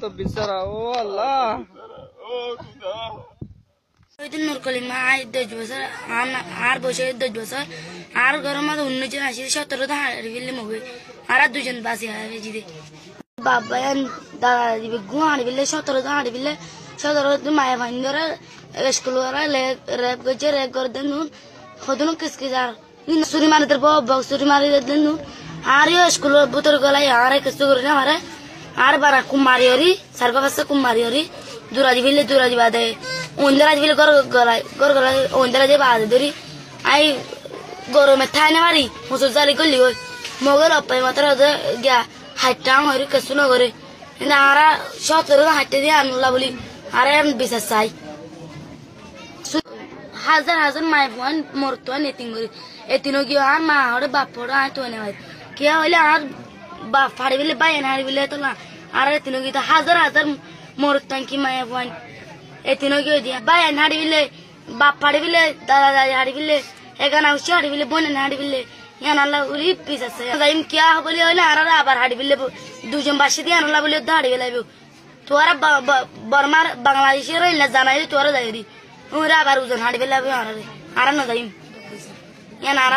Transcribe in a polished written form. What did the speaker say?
তো বিচারা ও আল্লাহ ওইদিন নূর কলিমা আই 10 বছর আর বসে 10 বছর আর গরম 19 জন আসি 17 টা হাড়ি বিলে মগে আর দুজন বাসি হবে জিদে বাবা দাদা দিবে গু হাড়ি বিলে 17 টা হাড়ি বিলে 17 টা মায়া ভাই ধরে স্কুল ওরা রেপ গজে রেপ করে দেন খদনো কিসকে যার নিন সুরি মারি দের বক সুরি মারি দেন আর ইও স্কুল বুতর গলাই আর কিছু করে না মারে আর বারা কুমারি হরি সারবা বাসা কুমারি হরি দুরাজি বিলে দুরাজি বাদে ওন্দরাজ বিলে গলাই ওন্দরাজ বাদে ধরি আই গরমে থাইনে মারি মুসুর জালি গলি ওই মগর অপাই মাত্র গিয়া হাইটাং হরি কিছু না করে না আর 17 হাইটে দিয়ে আনলা বলি আর বিশ্বাস চাই হাজার হাজার মায়ের ফোন মরতো নেতিং করি এতিনো কি আর মা হরে বাপ পড়ো আয় তো নেই কে হইলে আর বাপ ফাড়ি বিলে বাইন হাড়ি বিলে তো না আর এতিনো কি হাজার হাজার মরতাম কি মায়ের ফোন এতিনো কি দিয়া বাইন হাড়ি বিলে বাপ ফাড়ি বিলে দাদা দাদি হাড়ি বিলে এখানে উঠছে হাড়ি বিলে বোন হাড়ি বিলে ইয়ান আল্লাহ উরি পিস আছে যাইম কিয়া বলি হইলে আর আবার হাড়ি বিলে দুজন বাসি দিয়ে আনলা বলি হাড়ি বিলাইব তোরা বর্মার বাংলাদেশের জানাই তোরা যাই দি ওরা আবার ওজন হাড়ি বেলা আর না যাইম ইয়ান আর